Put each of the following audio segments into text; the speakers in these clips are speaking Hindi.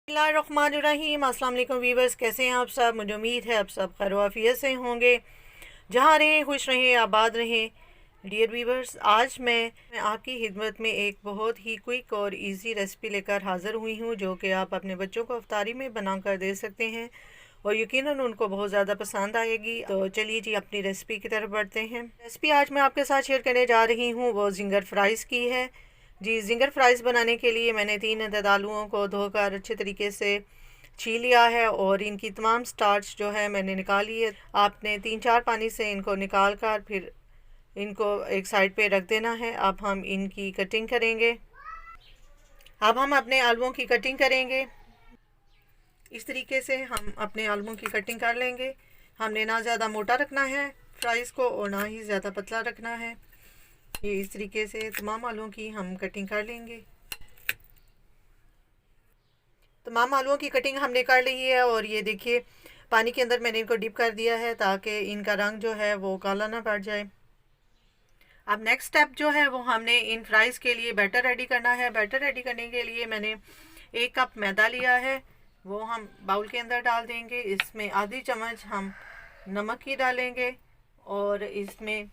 बिस्मिल्लाहिर्रहमानिर्रहीम। अस्सलाम वालेकुम वीवर्स, कैसे हैं आप सब। मुझे उम्मीद है आप सब खैर आफियत से होंगे। जहाँ रहें खुश रहें, आबाद रहें। डियर वीवर्स, आज मैं आपकी खिदमत में एक बहुत ही क्विक और इजी रेसिपी लेकर हाज़िर हुई हूँ, जो कि आप अपने बच्चों को इफ्तारी में बना कर दे सकते हैं और यकीनन उनको बहुत ज़्यादा पसंद आएगी। तो चलिए जी अपनी रेसिपी की तरफ बढ़ते हैं। रेसिपी आज मैं आपके साथ शेयर करने जा रही हूँ वो जिंगर फ्राइज़ की है। जी, जिंगर फ्राइज़ बनाने के लिए मैंने 3 अदद आलूओं को धोकर अच्छे तरीके से छील लिया है और इनकी तमाम स्टार्च जो है मैंने निकाली है। आपने 3-4 पानी से इनको निकाल कर फिर इनको एक साइड पे रख देना है। अब हम इनकी कटिंग करेंगे। अब हम अपने आलूओं की कटिंग करेंगे। इस तरीके से हम अपने आलूओं की कटिंग कर लेंगे। हमने ना ज़्यादा मोटा रखना है फ्राइज़ को और ना ही ज़्यादा पतला रखना है। ये इस तरीके से तमाम आलूओं की हम कटिंग कर लेंगे। तमाम आलूओं की कटिंग हमने कर ली है और ये देखिए पानी के अंदर मैंने इनको डिप कर दिया है ताकि इनका रंग जो है वो काला ना पड़ जाए। अब नेक्स्ट स्टेप जो है वो हमने इन फ्राइज़ के लिए बैटर रेडी करना है। बैटर रेडी करने के लिए मैंने 1 कप मैदा लिया है, वो हम बाउल के अंदर डाल देंगे। इसमें आधी चम्मच हम नमक ही डालेंगे और इसमें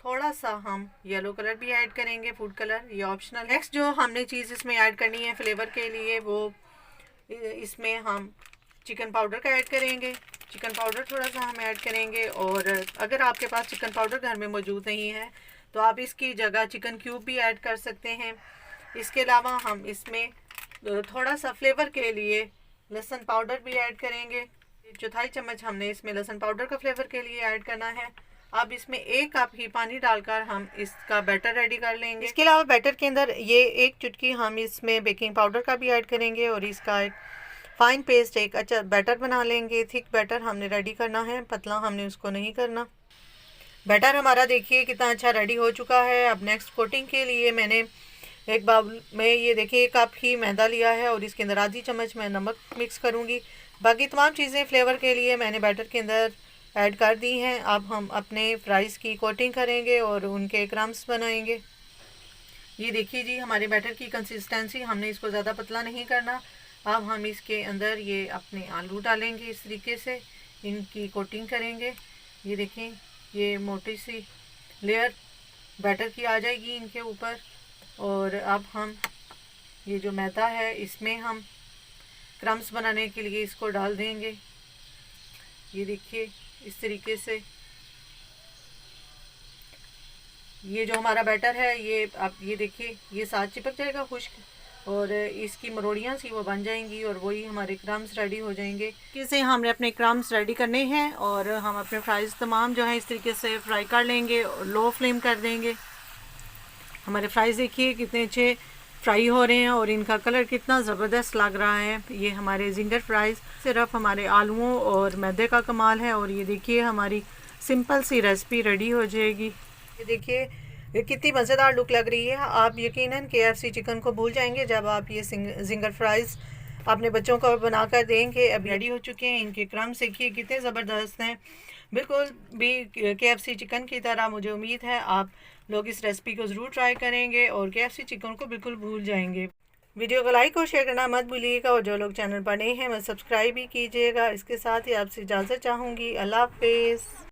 थोड़ा सा हम येलो कलर भी ऐड करेंगे, फूड कलर, ये ऑप्शनल। नेक्स्ट जो हमने चीज़ इसमें ऐड करनी है फ्लेवर के लिए, वो इसमें हम चिकन पाउडर का ऐड करेंगे। चिकन पाउडर थोड़ा सा हम ऐड करेंगे और अगर आपके पास चिकन पाउडर घर में मौजूद नहीं है तो आप इसकी जगह चिकन क्यूब भी ऐड कर सकते हैं। इसके अलावा हम इसमें थोड़ा सा फ्लेवर के लिए लहसुन पाउडर भी ऐड करेंगे। 1/4 चम्मच हमने इसमें लहसुन पाउडर का फ्लेवर के लिए ऐड करना है। अब इसमें 1 कप ही पानी डालकर हम इसका बैटर रेडी कर लेंगे। इसके अलावा बैटर के अंदर ये 1 चुटकी हम इसमें बेकिंग पाउडर का भी ऐड करेंगे और इसका एक फाइन पेस्ट, एक अच्छा बैटर बना लेंगे। थिक बैटर हमने रेडी करना है, पतला हमने उसको नहीं करना। बैटर हमारा देखिए कितना अच्छा रेडी हो चुका है। अब नेक्स्ट कोटिंग के लिए मैंने एक बाउल में ये देखिए 1 कप ही मैदा लिया है और इसके अंदर आधी चम्मच मैं नमक मिक्स करूँगी। बाकी तमाम चीज़ें फ्लेवर के लिए मैंने बैटर के अंदर ऐड कर दी हैं। अब हम अपने फ्राइज़ की कोटिंग करेंगे और उनके क्रम्स बनाएंगे। ये देखिए जी हमारे बैटर की कंसिस्टेंसी, हमने इसको ज़्यादा पतला नहीं करना। अब हम इसके अंदर ये अपने आलू डालेंगे, इस तरीके से इनकी कोटिंग करेंगे। ये देखें ये मोटी सी लेयर बैटर की आ जाएगी इनके ऊपर। और अब हम ये जो मैदा है इसमें हम क्रम्स बनाने के लिए इसको डाल देंगे। ये देखिए इस तरीके से ये जो हमारा बैटर है ये आप ये देखिए ये साथ चिपक जाएगा खुश्क और इसकी मरोड़ियाँ सी वो बन जाएंगी और वही हमारे क्रम्स रेडी हो जाएंगे। इसे हमने अपने क्रम्स रेडी करने हैं और हम अपने फ्राइज़ तमाम जो है इस तरीके से फ्राई कर लेंगे और लो फ्लेम कर देंगे। हमारे फ्राइज़ देखिए कितने अच्छे फ्राई हो रहे हैं और इनका कलर कितना ज़बरदस्त लग रहा है। ये हमारे जिंगर फ्राइज़ सिर्फ हमारे आलूओं और मैदे का कमाल है और ये देखिए हमारी सिंपल सी रेसिपी रेडी हो जाएगी। ये देखिए ये कितनी मज़ेदार लुक लग रही है। आप यकीनन KFC चिकन को भूल जाएंगे जब आप ये जिंगर फ्राइज़ अपने बच्चों को बनाकर देंगे। अब रेडी हो चुके हैं। इनके क्रम्स देखिए कितने ज़बरदस्त हैं, बिल्कुल भी KFC चिकन की तरह। मुझे उम्मीद है आप लोग इस रेसिपी को ज़रूर ट्राई करेंगे और KFC चिकन को बिल्कुल भूल जाएंगे। वीडियो को लाइक और शेयर करना मत भूलिएगा और जो लोग चैनल पर नए हैं वो सब्सक्राइब भी कीजिएगा। इसके साथ ही आपसे इजाज़त चाहूँगी। अल्लाह हाफ़िज़।